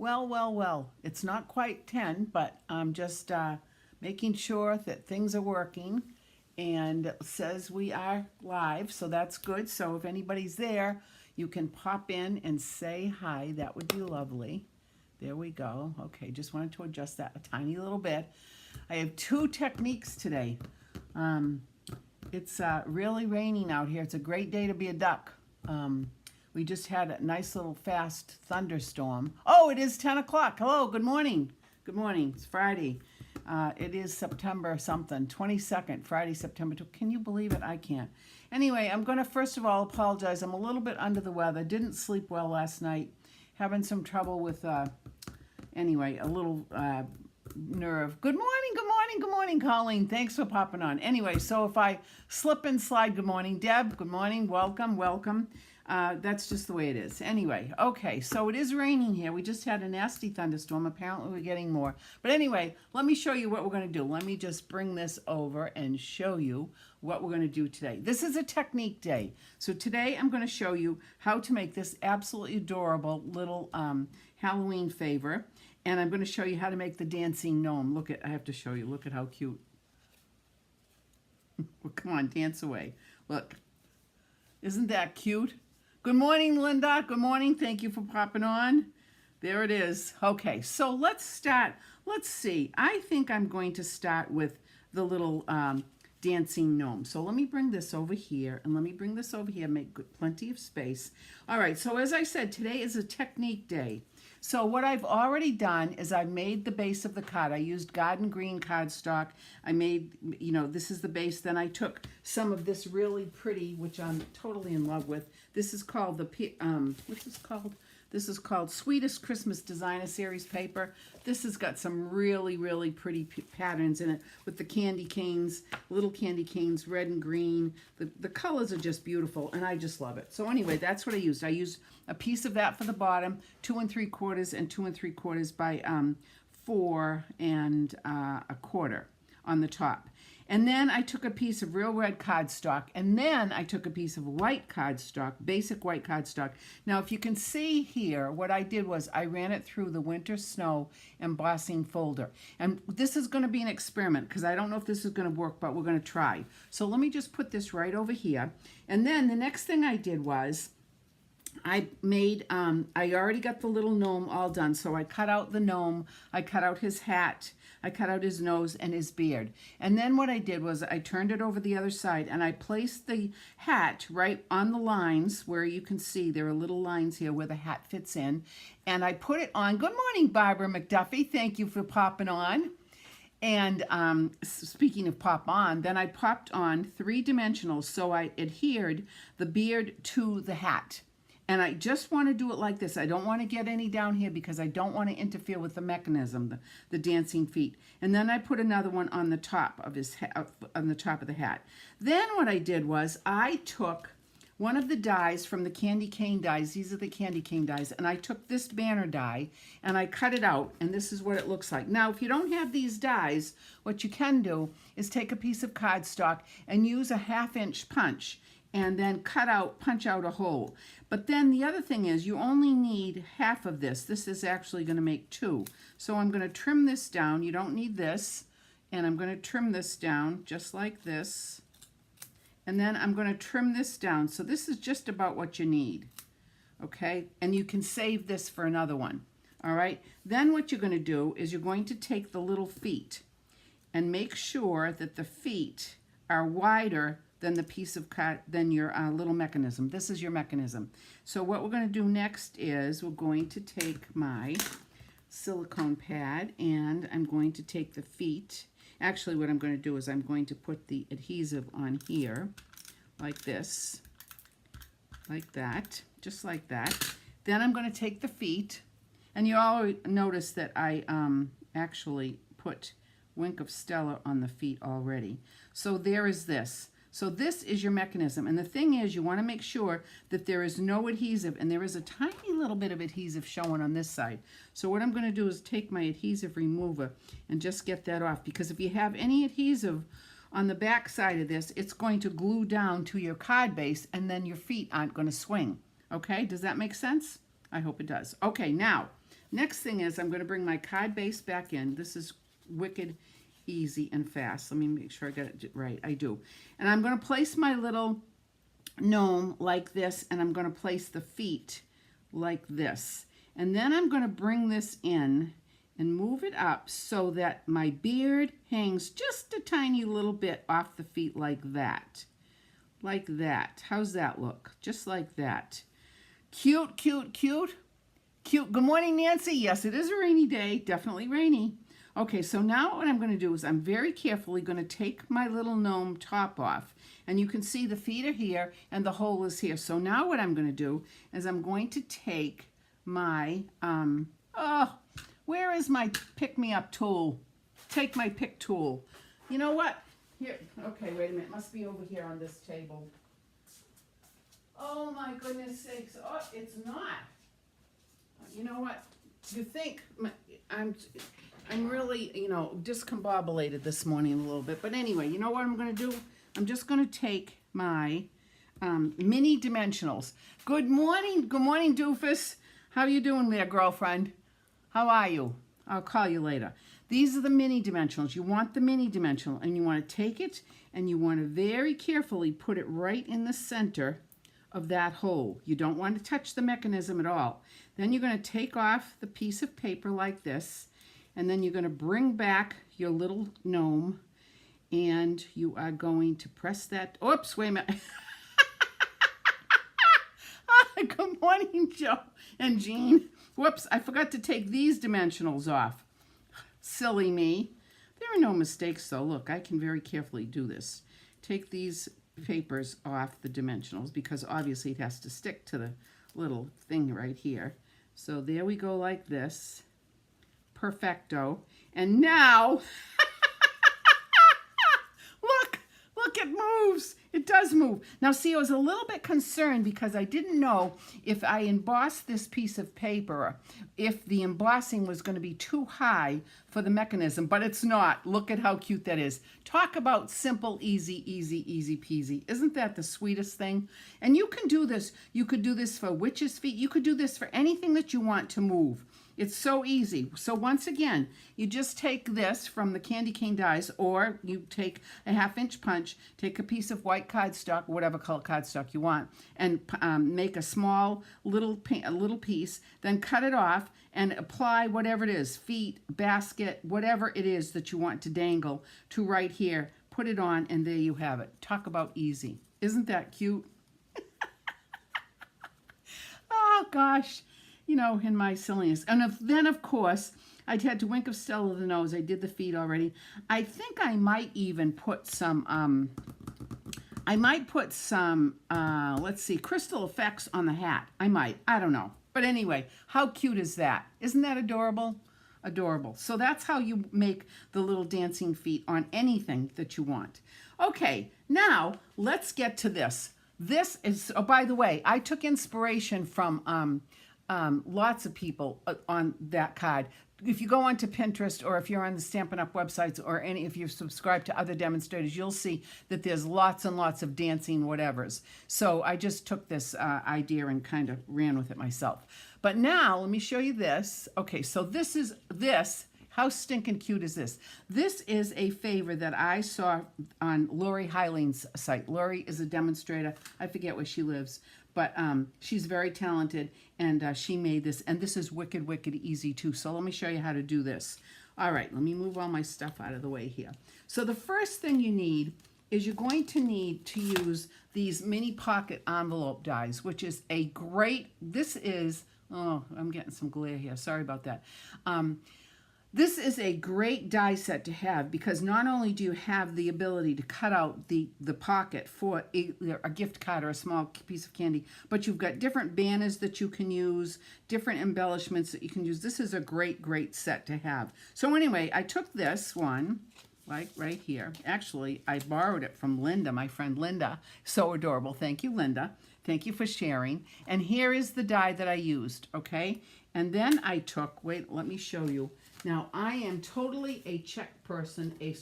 Well. It's not quite 10, but I'm just making sure that things are working. And it says we are live, so that's good. So if anybody's there, you can pop in and say hi. That would be lovely. There we go. Okay, just wanted to adjust that a tiny little bit. I have two techniques today. It's really raining out here. It's a great day to be a duck. We just had a nice little fast thunderstorm. Oh, it is 10 o'clock. Hello, good morning. Good morning. It's Friday. It is September something, 22nd, Friday, September 2. Can you believe it? I can't. Anyway, I'm going to first of all apologize. I'm a little bit under the weather. Didn't sleep well last night. Having some trouble with, anyway, a little nerve. Good morning, Colleen. Thanks for popping on. Anyway, so if I slip and slide, good morning, Deb. Good morning. Welcome. That's just the way it is. Anyway, okay, so it is raining here. We just had a nasty thunderstorm. Apparently we're getting more. But anyway, let me show you what we're going to do. Let me just bring this over and show you what we're going to do today. This is a technique day. So today I'm going to show you how to make this absolutely adorable little Halloween favor. And I'm going to show you how to make the dancing gnome. Look at, I have to show you. Look at how cute. Well, come on, dance away. Look. Isn't that cute? Good morning, Linda. Good morning. Thank you for popping on. There it is. Okay, so let's start. Let's see. I think I'm going to start with the little dancing gnome. So let me bring this over here, and let me bring this over here, make plenty of space. All right, so as I said, today is a technique day. So what I've already done is I've made the base of the card. I used garden green cardstock. I made, this is the base. Then I took some of this really pretty, which I'm totally in love with. This is called what's this called? This is called Sweetest Christmas Designer Series paper. This has got some really pretty patterns in it with the candy canes, little candy canes, red and green. The colors are just beautiful, and I just love it. So anyway, that's what I used. I used a piece of that for the bottom, 2 3/4 and 2 3/4 by 4 1/4 on the top. And then I took a piece of real red cardstock, and then I took a piece of white cardstock, basic white cardstock. Now, if you can see here, what I did was I ran it through the winter snow embossing folder. And this is going to be an experiment because I don't know if this is going to work, but we're going to try. So let me just put this right over here. And then the next thing I did was I made, I already got the little gnome all done. So I cut out the gnome, I cut out his hat, I cut out his nose and his beard. And then what I did was I turned it over the other side and I placed the hat right on the lines where you can see there are little lines here where the hat fits in. And I put it on. Good morning, Barbara McDuffie. Thank you for popping on. And speaking of pop on, then I popped on 3-dimensional. So I adhered the beard to the hat. And I just want to do it like this. I don't want to get any down here because I don't want to interfere with the mechanism, the dancing feet. And then I put another one on the top of his on the top of the hat. Then what I did was I took one of the dies from the candy cane dies. These are the candy cane dies. And I took this banner die and I cut it out. And this is what it looks like. Now, if you don't have these dies, what you can do is take a piece of cardstock and use a 1/2-inch punch and then punch out a hole. But then the other thing is you only need half of this. This is actually going to make 2. So I'm going to trim this down. You don't need this. And I'm going to trim this down just like this. And then I'm going to trim this down. So this is just about what you need. Okay? And you can save this for another one. All right? Then what you're going to do is you're going to take the little feet and make sure that the feet are wider than the piece of than your little mechanism. This is your mechanism. So what we're going to do next is we're going to take my silicone pad and I'm going to take the feet. Actually, what I'm going to do is I'm going to put the adhesive on here like this, like that, just like that. Then I'm going to take the feet, and you all notice that I actually put Wink of Stella on the feet already. So there is this. So this is your mechanism. And the thing is, you want to make sure that there is no adhesive, and there is a tiny little bit of adhesive showing on this side. So what I'm going to do is take my adhesive remover and just get that off, because if you have any adhesive on the back side of this, it's going to glue down to your card base, and then your feet aren't going to swing. Okay, does that make sense? I hope it does. Okay, now Next thing is I'm going to bring my card base back in. This is wicked easy and fast. Let me make sure I got it right. I do. And I'm going to place my little gnome like this, and I'm going to place the feet like this. And then I'm going to bring this in and move it up so that my beard hangs just a tiny little bit off the feet like that. Like that. How's that look? Just like that. Cute, cute, cute. Cute. Good morning, Nancy. Yes, it is a rainy day. Definitely rainy. Okay, so now what I'm going to do is I'm very carefully going to take my little gnome top off. And you can see the feet are here and the hole is here. So now what I'm going to do is I'm going to take my, where is my pick-me-up tool? Take my pick tool. You know what? Here, okay, wait a minute. It must be over here on this table. Oh my goodness sakes. Oh, it's not. You know what? You think I'm really, discombobulated this morning a little bit. But anyway, you know what I'm going to do? I'm just going to take my mini dimensionals. Good morning, Doofus. How you doing there, girlfriend? How are you? I'll call you later. These are the mini dimensionals. You want the mini dimensional, and you want to take it, and you want to very carefully put it right in the center of that hole. You don't want to touch the mechanism at all. Then you're going to take off the piece of paper like this, and then you're going to bring back your little gnome, and you are going to press that. Oops, wait a minute. Good morning, Joe and Jean. Whoops, I forgot to take these dimensionals off. Silly me. There are no mistakes, though. Look, I can very carefully do this. Take these papers off the dimensionals because obviously it has to stick to the little thing right here. So there we go like this. Perfecto. And now, look, it moves. It does move. Now see, I was a little bit concerned because I didn't know if I embossed this piece of paper, if the embossing was going to be too high for the mechanism, but it's not. Look at how cute that is. Talk about simple, easy, easy, easy peasy. Isn't that the sweetest thing? And you can do this. You could do this for witch's feet. You could do this for anything that you want to move. It's so easy. So once again, you just take this from the candy cane dies, or you take a 1/2-inch punch, take a piece of white cardstock, whatever color cardstock you want, and make a small little piece, then cut it off and apply whatever it is, feet, basket, whatever it is that you want to dangle to right here. Put it on, and there you have it. Talk about easy. Isn't that cute? Oh, gosh. In my silliness. And then, of course, I had to wink of Stella the nose. I did the feet already. I think I might even put some, let's see, crystal effects on the hat. I might. I don't know. But anyway, how cute is that? Isn't that adorable? Adorable. So that's how you make the little dancing feet on anything that you want. Okay, now let's get to this. This is, oh, by the way, I took inspiration from lots of people on that card. If you go onto Pinterest, or if you're on the Stampin' Up! Websites, or if you subscribe to other demonstrators, you'll see that there's lots and lots of dancing whatevers. So I just took this idea and kind of ran with it myself. But now let me show you this. Okay, so this. How stinking cute is this? This is a favor that I saw on Lori Heiling's site. Lori is a demonstrator. I forget where she lives, but she's very talented, and she made this, and this is wicked, wicked easy too. So let me show you how to do this. All right, let me move all my stuff out of the way here. So the first thing you need is you're going to need to use these mini pocket envelope dies, which is a great, this is, oh, I'm getting some glare here. Sorry about that. This is a great die set to have because not only do you have the ability to cut out the pocket for a gift card or a small piece of candy, but you've got different banners that you can use, different embellishments that you can use. This is a great, great set to have. So anyway, I took this one, like right here. Actually, I borrowed it from Linda, my friend Linda. So adorable. Thank you, Linda. Thank you for sharing. And here is the die that I used, okay? And then I took, wait, let me show you. Now, I am totally a check person, a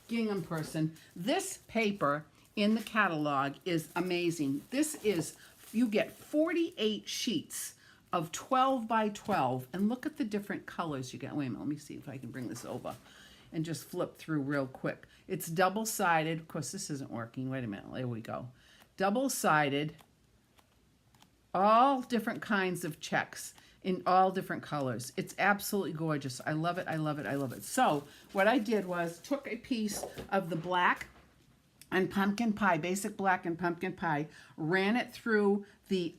gingham person. This paper in the catalog is amazing. This is, you get 48 sheets of 12 by 12, and look at the different colors you get. Wait a minute, let me see if I can bring this over and just flip through real quick. It's double-sided. Of course, this isn't working. Wait a minute, there we go. Double-sided, all different kinds of checks in all different colors. It's absolutely gorgeous. I love it, I love it, I love it. So what I did was took a piece of the black and pumpkin pie, basic black and pumpkin pie, ran it through the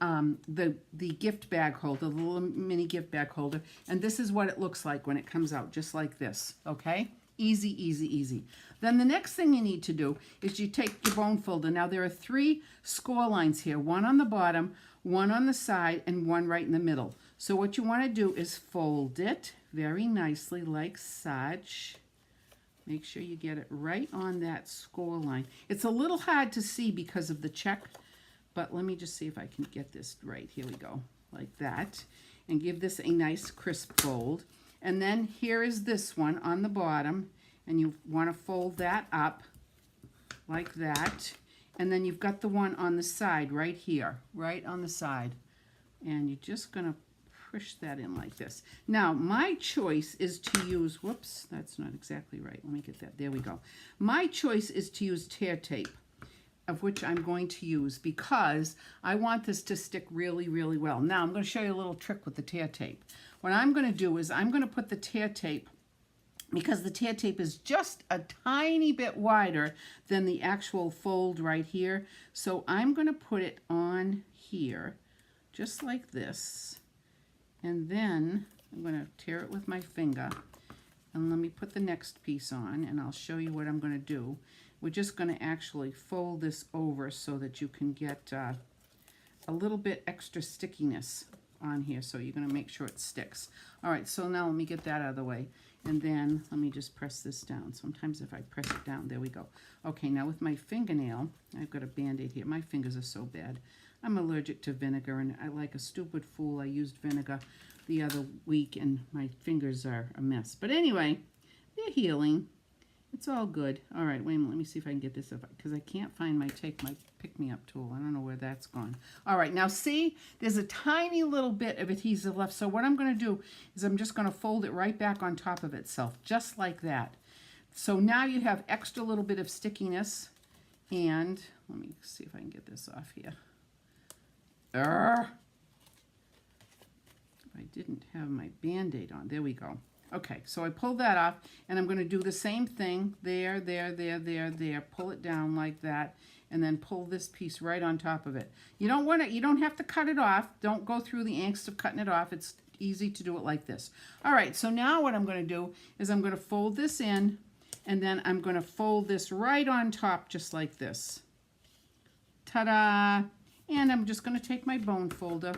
gift bag holder, the little mini gift bag holder, and this is what it looks like when it comes out, just like this, okay? Easy, easy, easy. Then the next thing you need to do is you take your bone folder. Now there are 3 score lines here, one on the bottom, one on the side, and one right in the middle. So what you want to do is fold it very nicely like such. Make sure you get it right on that score line. It's a little hard to see because of the check, but let me just see if I can get this right. Here we go, like that. And give this a nice crisp fold. And then here is this one on the bottom, and you want to fold that up like that. And then you've got the one on the side right here, right on the side. And you're just going to push that in like this. Now, my choice is to use, whoops, that's not exactly right. Let me get that. There we go. My choice is to use tear tape, of which I'm going to use because I want this to stick really, really well. Now, I'm going to show you a little trick with the tear tape. What I'm going to do is I'm going to put the tear tape, because the tear tape is just a tiny bit wider than the actual fold right here. So I'm going to put it on here, just like this. And then I'm going to tear it with my finger. And let me put the next piece on, and I'll show you what I'm going to do. We're just going to actually fold this over so that you can get a little bit extra stickiness on here. So you're going to make sure it sticks. All right, so now let me get that out of the way. And then let me just press this down. Sometimes if I press it down, there we go. Okay, now with my fingernail, I've got a Band-Aid here. My fingers are so bad. I'm allergic to vinegar, and I like a stupid fool. I used vinegar the other week, and my fingers are a mess. But anyway, they're healing. It's all good. All right, wait a minute. Let me see if I can get this up, because I can't find my pick-me-up tool. I don't know where that's gone. All right, now see, there's a tiny little bit of adhesive left. So what I'm going to do is I'm just going to fold it right back on top of itself, just like that. So now you have extra little bit of stickiness. And let me see if I can get this off here. I didn't have my Band-Aid on. There we go. Okay, so I pulled that off, and I'm going to do the same thing. There, there, there, there, there. Pull it down like that, and then pull this piece right on top of it. You don't want it. You don't have to cut it off. Don't go through the angst of cutting it off. It's easy to do it like this. All right, so now what I'm going to do is I'm going to fold this in, and then I'm going to fold this right on top just like this. Ta-da! And I'm just going to take my bone folder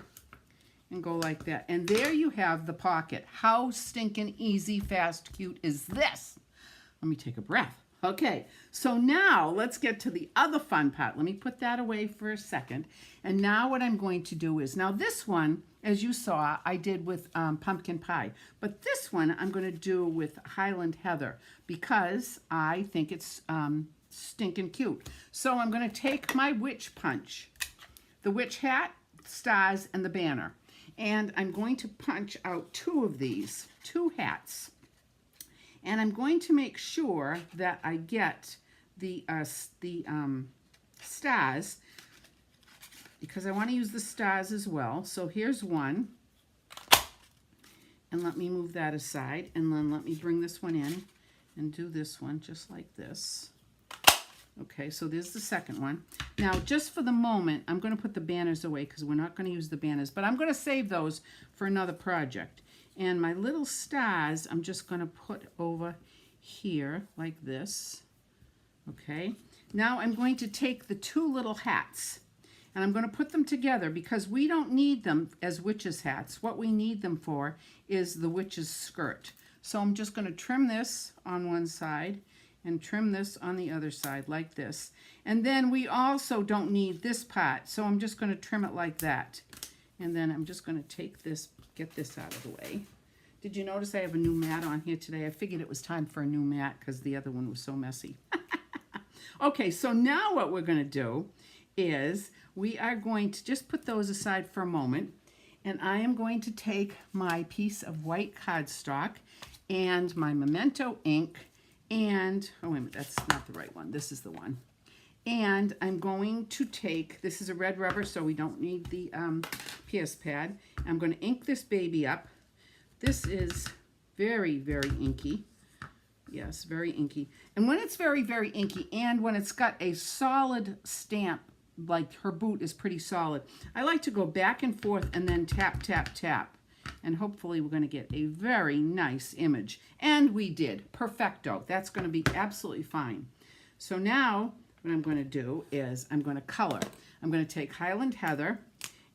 and go like that. And there you have the pocket. How stinking easy, fast, cute is this? Let me take a breath. Okay, so now let's get to the other fun part. Let me put that away for a second. And now what I'm going to do is, now this one, as you saw, I did with pumpkin pie. But this one I'm going to do with Highland Heather because I think it's stinking cute. So I'm going to take my witch punch, the witch hat, stars, and the banner. And I'm going to punch out 2 of these, 2 hats. And I'm going to make sure that I get the stars, because I want to use the stars as well. So here's one. And let me move that aside. And then let me bring this one in and do this one just like this. Okay, so there's the second one. Now, just for the moment, I'm going to put the banners away because we're not going to use the banners, but I'm going to save those for another project. And my little stars, I'm just going to put over here like this. Okay, now I'm going to take the 2 little hats and I'm going to put them together because we don't need them as witches' hats. What we need them for is the witch's skirt. So I'm just going to trim this on one side and trim this on the other side like this. And then we also don't need this part, so I'm just going to trim it like that. And then I'm just going to take this, get this out of the way. Did you notice I have a new mat on here today? I figured it was time for a new mat because the other one was so messy. Okay, so now what we're going to do is we are going to just put those aside for a moment. And I am going to take my piece of white cardstock and my Memento ink and, oh wait a minute, that's not the right one. This is the one. And I'm going to take, this is a red rubber, so we don't need the PS pad. I'm going to ink this baby up. This is very, very inky. Yes, very inky. And when it's very, very inky, and when it's got a solid stamp, like her boot is pretty solid, I like to go back and forth and then tap, tap, tap. And hopefully we're going to get a very nice image. And we did. Perfecto. That's going to be absolutely fine. So now what I'm going to do is I'm going to color. I'm going to take Highland Heather,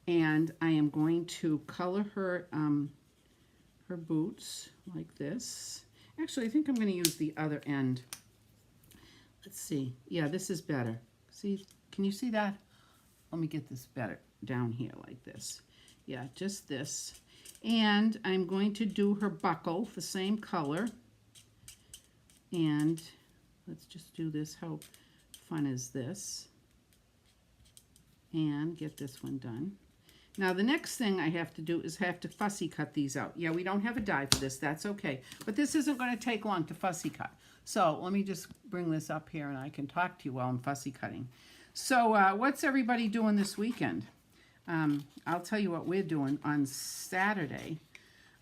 and I am going to color her her boots like this. Actually, I think I'm going to use the other end. Let's see. Yeah, this is better. See, can you see that? Let me get this better down here like this. Yeah, just this. And I'm going to do her buckle the same color. And let's just do this. How fun is this? And get this one done. Now the next thing I have to do is have to fussy cut these out. Yeah, we don't have a die for this, that's okay. But this isn't going to take long to fussy cut. So let me just bring this up here and I can talk to you while I'm fussy cutting. So what's everybody doing this weekend? I'll tell you what we're doing on Saturday.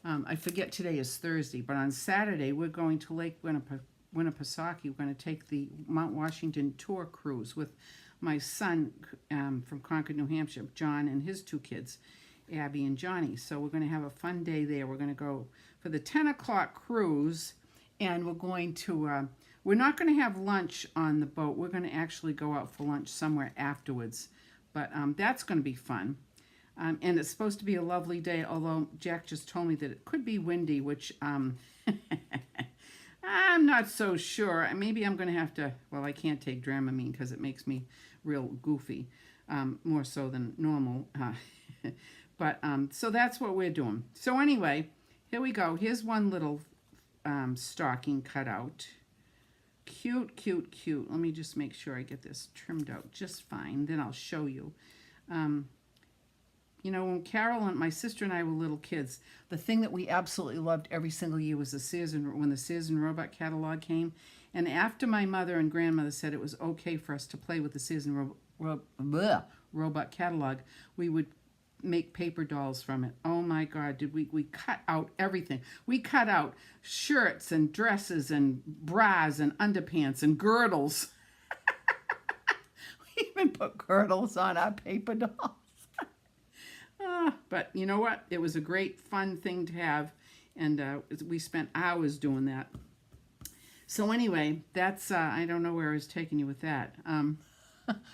I forget today is Thursday, but on Saturday we're going to Lake Winnipesaukee. We're going to take the Mount Washington tour cruise with my son from Concord, New Hampshire, John, and his two kids, Abby and Johnny. So we're going to have a fun day there. We're going to go for the 10 o'clock cruise, and we're going to, we're not going to have lunch on the boat. We're going to actually go out for lunch somewhere afterwards. But that's going to be fun. And it's supposed to be a lovely day, although Jack just told me that it could be windy, which I'm not so sure. Maybe I'm going to have to, well, I can't take Dramamine because it makes me real goofy, more so than normal. But so that's what we're doing. So anyway, here we go. Here's one little stocking cut out. Cute, cute, cute. Let me just make sure I get this trimmed out just fine. Then I'll show you. You know, when Carol and my sister and I were little kids, the thing that we absolutely loved every single year was when the Sears and Roebuck catalog came. And after my mother and grandmother said it was okay for us to play with the Sears and Roebuck catalog, we would make paper dolls from it. Oh my God, did we cut out everything. We cut out shirts and dresses and bras and underpants and girdles. We even put girdles on our paper dolls. But you know what? It was a great fun thing to have, and we spent hours doing that. So anyway, that's, I don't know where I was taking you with that.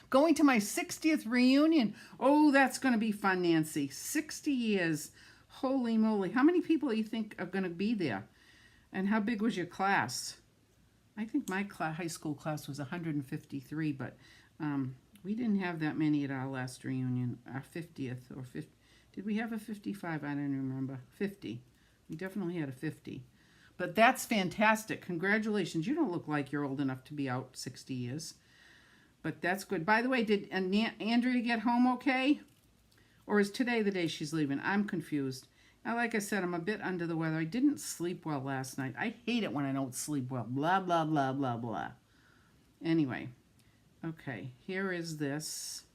Going to my 60th reunion. Oh, that's going to be fun, Nancy. 60 years. Holy moly. How many people do you think are going to be there? And how big was your class? I think my high school class was 153, but we didn't have that many at our last reunion, our 50th or 50. Did we have a 55? I don't remember. 50. We definitely had a 50. But that's fantastic. Congratulations. You don't look like you're old enough to be out 60 years. But that's good. By the way, did Andrea get home okay? Or is today the day she's leaving? I'm confused. Now, like I said, I'm a bit under the weather. I didn't sleep well last night. I hate it when I don't sleep well. Blah, blah, blah, blah, blah. Anyway. Okay. Here is this.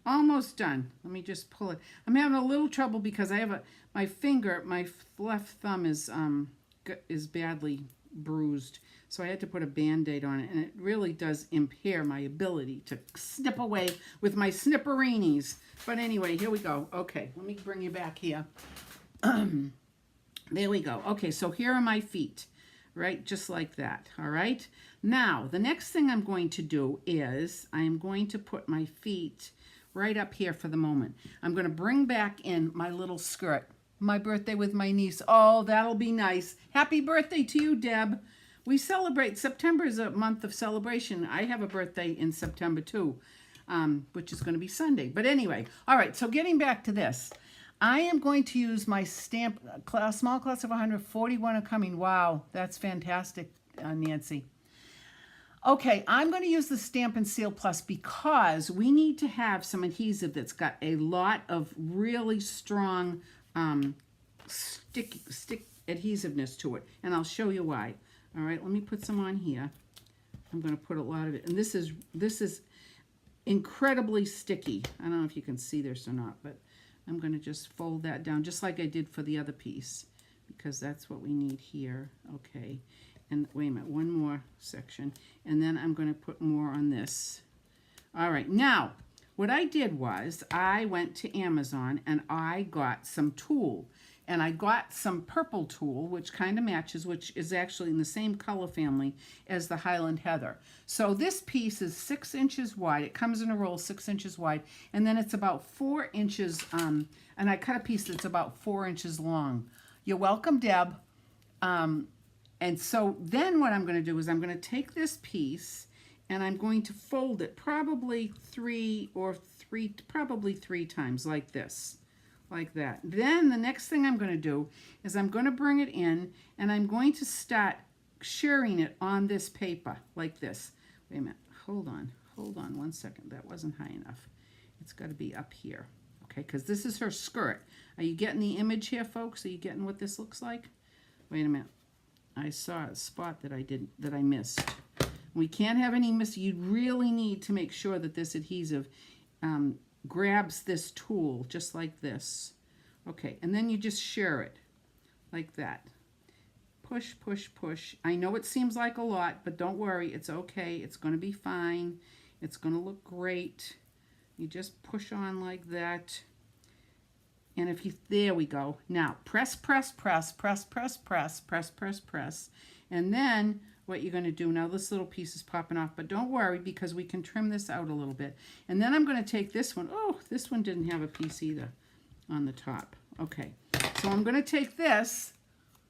Almost done. Let me just pull it. I'm having a little trouble because I have my finger, my left thumb is badly bruised. So I had to put a Band-Aid on it, and it really does impair my ability to snip away with my snipperinis. But anyway, here we go. Okay, let me bring you back here. There we go. Okay, so here are my feet, right? Just like that, all right? Now, the next thing I'm going to do is I'm going to put my feet right up here for the moment. I'm going to bring back in my little skirt. My birthday with my niece. Oh, that'll be nice. Happy birthday to you, Deb. We celebrate. September is a month of celebration. I have a birthday in September too, which is going to be Sunday. But anyway, all right, so getting back to this. I am going to use my stamp, small class of 141 are coming. Wow, that's fantastic, Nancy. Okay, I'm going to use the Stampin' Seal Plus because we need to have some adhesive that's got a lot of really strong stick adhesiveness to it. And I'll show you why. All right, let me put some on here. I'm going to put a lot of it. And this is incredibly sticky. I don't know if you can see this or not, but I'm going to just fold that down just like I did for the other piece because that's what we need here. Okay. And wait a minute, one more section. And then I'm going to put more on this. All right, now, what I did was I went to Amazon and I got some tulle. And I got some purple tulle, which kind of matches, which is actually in the same color family as the Highland Heather. So this piece is 6 inches wide. It comes in a roll 6 inches wide. And then it's about 4 inches, and I cut a piece that's about 4 inches long. You're welcome, Deb. And so then what I'm going to do is I'm going to take this piece and I'm going to fold it probably three times like this, like that. Then the next thing I'm going to do is I'm going to bring it in and I'm going to start shirring it on this paper like this. Wait a minute, hold on 1 second. That wasn't high enough. It's got to be up here, okay, because this is her skirt. Are you getting the image here, folks? Are you getting what this looks like? Wait a minute. I saw a spot that I missed. We can't have any miss. You really need to make sure that this adhesive grabs this tulle just like this. Okay, and then you just share it like that. Push, push, push. I know it seems like a lot, but don't worry. It's okay. It's going to be fine. It's going to look great. You just push on like that. And if you, there we go. Now, press, press, press, press, press, press, press, press, press. And then what you're going to do, now this little piece is popping off, but don't worry because we can trim this out a little bit. And then I'm going to take this one. Oh, this one didn't have a piece either on the top. Okay, so I'm going to take this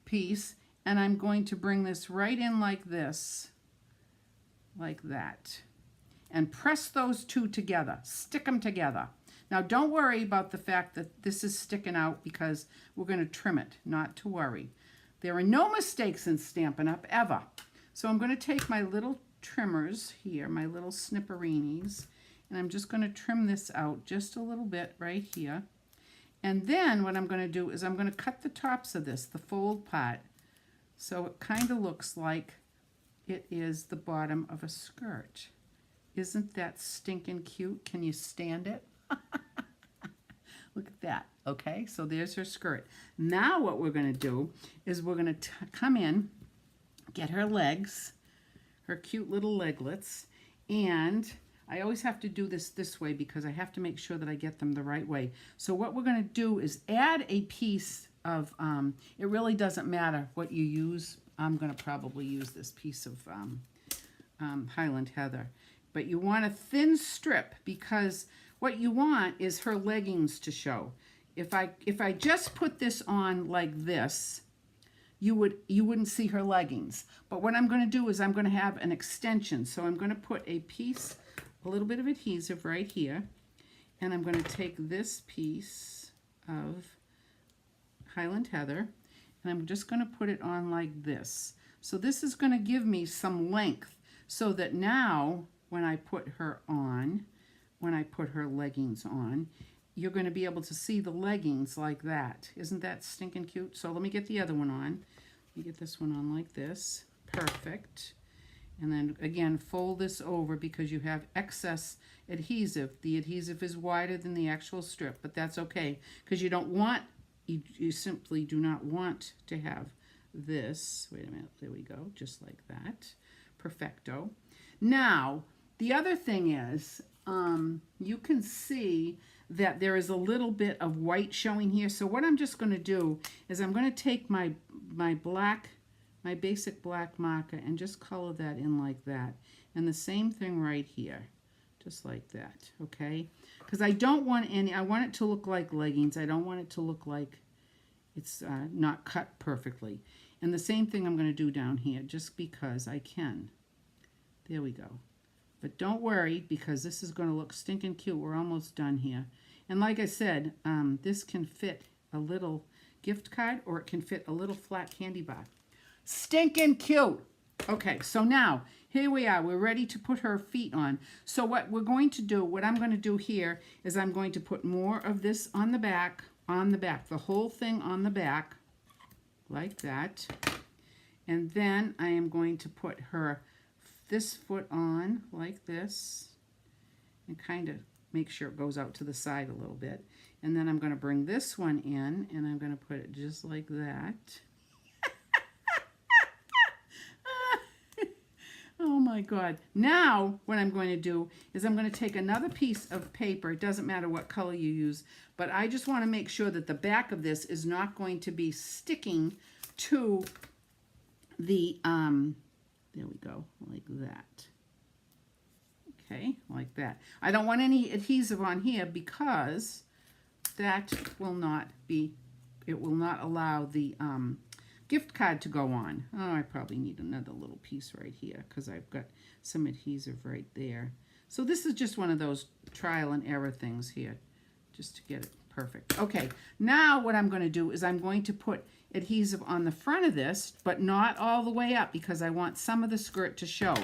piece and I'm going to bring this right in like this, like that. And press those two together. Stick them together. Now, don't worry about the fact that this is sticking out because we're going to trim it, not to worry. There are no mistakes in Stampin' Up! Ever. So I'm going to take my little trimmers here, my little snipperinis, and I'm just going to trim this out just a little bit right here. And then what I'm going to do is I'm going to cut the tops of this, the fold part, so it kind of looks like it is the bottom of a skirt. Isn't that stinking cute? Can you stand it? Look at that. Okay, so there's her skirt. Now what we're going to do is we're going to come in, get her legs, her cute little leglets, and I always have to do this way because I have to make sure that I get them the right way. So what we're going to do is add a piece of, it really doesn't matter what you use. I'm going to probably use this piece of Highland Heather. But you want a thin strip because what you want is her leggings to show. If I just put this on like this, you wouldn't see her leggings. But what I'm going to do is I'm going to have an extension. So I'm going to put a piece, a little bit of adhesive right here, and I'm going to take this piece of Highland Heather, and I'm just going to put it on like this. So this is going to give me some length so that now when I put her on, when I put her leggings on, you're going to be able to see the leggings like that. Isn't that stinking cute? So let me get the other one on. Let me get this one on like this. Perfect. And then again, fold this over because you have excess adhesive. The adhesive is wider than the actual strip, but that's okay because you don't want, you simply do not want to have this. Wait a minute, there we go, just like that. Perfecto. Now, the other thing is, you can see that there is a little bit of white showing here. So what I'm just going to do is I'm going to take my basic black marker and just color that in like that. And the same thing right here, just like that, okay? Because I don't want any, I want it to look like leggings. I don't want it to look like it's not cut perfectly. And the same thing I'm going to do down here just because I can. There we go. But don't worry because this is going to look stinking cute. We're almost done here. And like I said, this can fit a little gift card or it can fit a little flat candy bar. Stinking cute. Okay, so now here we are. We're ready to put her feet on. So what we're going to do, what I'm going to do here is I'm going to put more of this on the back, the whole thing on the back, like that. And then I am going to put this foot on like this and kind of make sure it goes out to the side a little bit. And then I'm going to bring this one in and I'm going to put it just like that. Oh my God. Now what I'm going to do is I'm going to take another piece of paper. It doesn't matter what color you use, but I just want to make sure that the back of this is not going to be sticking to the, there we go, like that. Okay, like that. I don't want any adhesive on here because that will not be, it will not allow the gift card to go on. Oh, I probably need another little piece right here because I've got some adhesive right there. So this is just one of those trial and error things here, just to get it perfect. Okay, now what I'm going to do is I'm going to put adhesive on the front of this, but not all the way up because I want some of the skirt to show.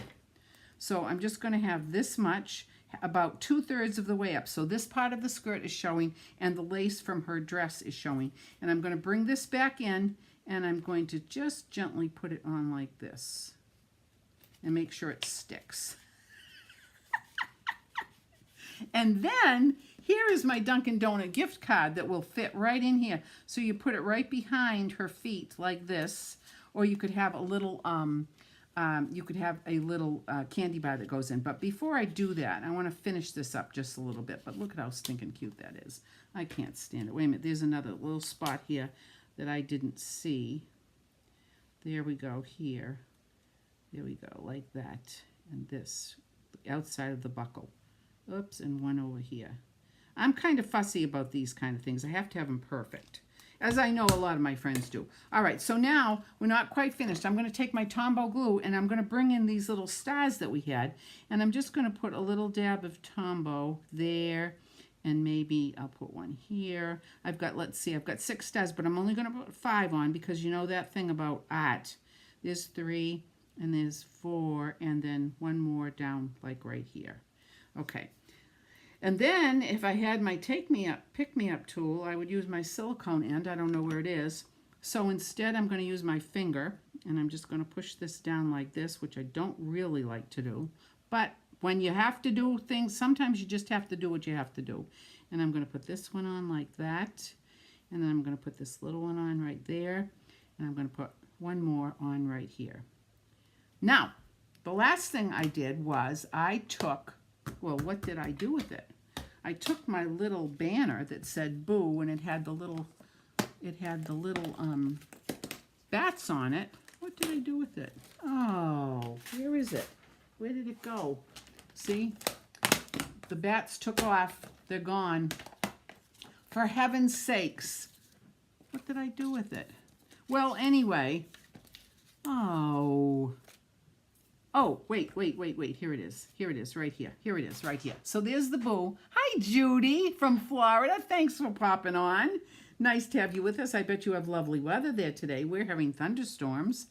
So I'm just going to have this much, about 2/3 of the way up. So this part of the skirt is showing and the lace from her dress is showing. And I'm going to bring this back in and I'm going to just gently put it on like this and make sure it sticks. And then here is my Dunkin' Donut gift card that will fit right in here. So you put it right behind her feet like this, or you could have a little candy bar that goes in. But before I do that, I want to finish this up just a little bit. But look at how stinking cute that is. I can't stand it. Wait a minute, there's another little spot here that I didn't see. There we go, here. There we go, like that. And this, outside of the buckle. Oops, and one over here. I'm kind of fussy about these kind of things. I have to have them perfect, as I know a lot of my friends do. All right, so now we're not quite finished. I'm going to take my Tombow glue and I'm going to bring in these little stars that we had, and I'm just going to put a little dab of Tombow there, and maybe I'll put one here. I've got, let's see, I've got 6 stars, but I'm only going to put 5 on because you know that thing about art. There's 3 and there's 4 and then one more down like right here. Okay. And then if I had my pick me up tool, I would use my silicone end. I don't know where it is. So instead I'm going to use my finger and I'm just going to push this down like this, which I don't really like to do. But when you have to do things, sometimes you just have to do what you have to do. And I'm going to put this one on like that. And then I'm going to put this little one on right there. And I'm going to put one more on right here. Now, the last thing I did was I took, well, what did I do with it? I took my little banner that said boo, and it had the little bats on it. What did I do with it? Oh, where is it? Where did it go? See? The bats took off. They're gone. For heaven's sakes. What did I do with it? Well, anyway. Oh, wait. Here it is. Here it is, right here. Here it is, right here. So there's the boo. Hi, Judy from Florida. Thanks for popping on. Nice to have you with us. I bet you have lovely weather there today. We're having thunderstorms.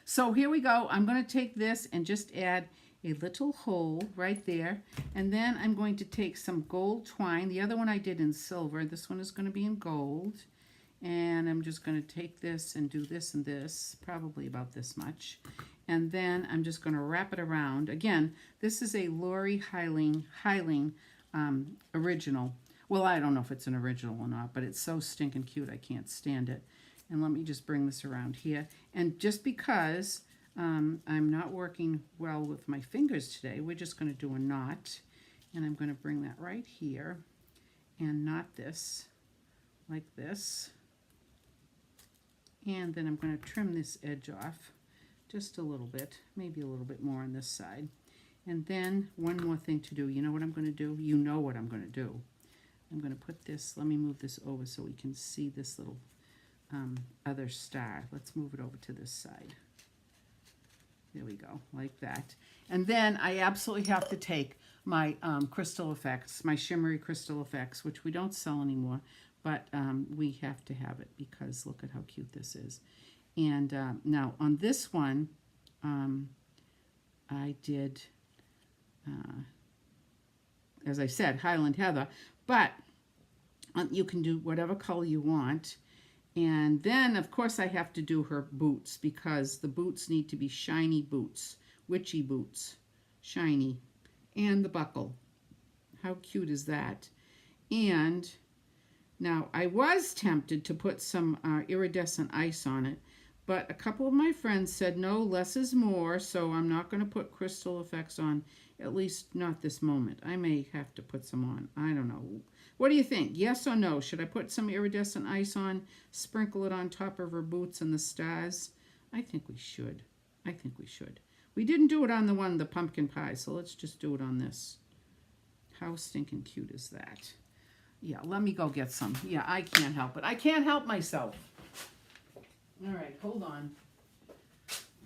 So here we go. I'm going to take this and just add a little hole right there. And then I'm going to take some gold twine. The other one I did in silver. This one is going to be in gold. And I'm just going to take this and do this and this, probably about this much. And then I'm just going to wrap it around. Again, this is a Lori Heiling original. Well, I don't know if it's an original or not, but it's so stinking cute, I can't stand it. And let me just bring this around here. And just because I'm not working well with my fingers today, we're just going to do a knot. And I'm going to bring that right here and knot this like this. And then I'm going to trim this edge off just a little bit, maybe a little bit more on this side. And then one more thing to do. You know what I'm going to do? You know what I'm going to do. I'm going to put this, let me move this over so we can see this little other star. Let's move it over to this side. There we go, like that. And then I absolutely have to take my crystal effects, my shimmery crystal effects, which we don't sell anymore, but we have to have it because look at how cute this is. And now on this one, I did, as I said, Highland Heather, but you can do whatever color you want. And then, of course, I have to do her boots because the boots need to be shiny boots, witchy boots, shiny, and the buckle. How cute is that? And now I was tempted to put some iridescent ice on it, but a couple of my friends said no, less is more, so I'm not going to put crystal effects on, at least not this moment. I may have to put some on. I don't know. What do you think? Yes or no? Should I put some iridescent ice on, sprinkle it on top of her boots and the stars? I think we should. I think we should. We didn't do it on the one, the pumpkin pie, so let's just do it on this. How stinking cute is that? Yeah, let me go get some. Yeah, I can't help it. I can't help myself. All right, hold on.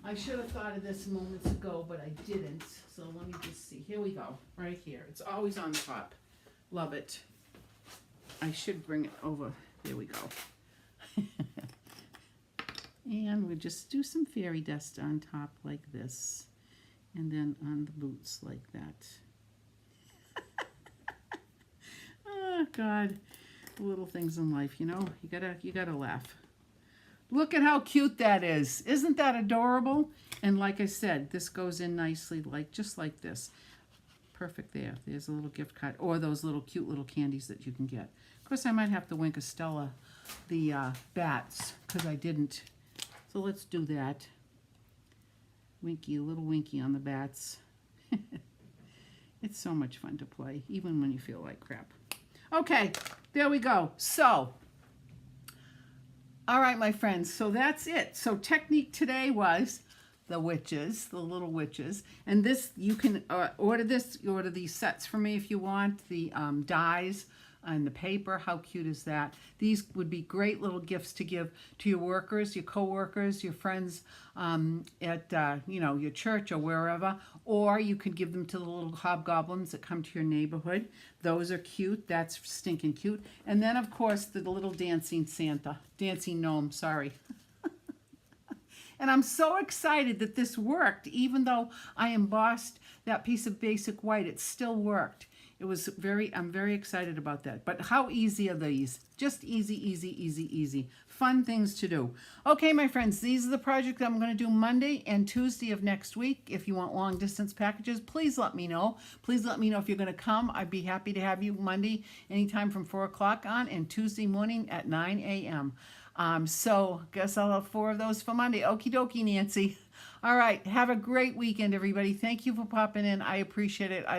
I should have thought of this moments ago, but I didn't. So let me just see. Here we go. Right here. It's always on top. Love it. I should bring it over. There we go. And we'll just do some fairy dust on top like this. And then on the boots like that. Oh, God. Little things in life, you know. You gotta laugh. Look at how cute that is. Isn't that adorable? And like I said, this goes in nicely, just like this. Perfect there. There's a little gift card, or those little cute little candies that you can get. Of course, I might have to wink Estella the bats, because I didn't. So let's do that. Winky, a little winky on the bats. It's so much fun to play, even when you feel like crap. Okay, there we go. So, all right, my friends, so that's it. So technique today was the witches, the little witches. And this, you can order these sets for me if you want. The dies and the paper, how cute is that? These would be great little gifts to give to your workers, your co-workers, your friends at your church or wherever. Or you could give them to the little hobgoblins that come to your neighborhood. Those are cute. That's stinking cute. And then, of course, the little dancing gnome, sorry. And I'm so excited that this worked. Even though I embossed that piece of basic white, it still worked. I'm very excited about that. But how easy are these? Just easy, easy, easy, easy. Fun things to do. Okay, my friends, these are the projects I'm going to do Monday and Tuesday of next week. If you want long distance packages, please let me know. Please let me know if you're going to come. I'd be happy to have you Monday anytime from 4 o'clock on, and Tuesday morning at 9 a.m. So guess I'll have 4 of those for Monday. Okie dokie, Nancy. All right. Have a great weekend, everybody. Thank you for popping in. I appreciate it.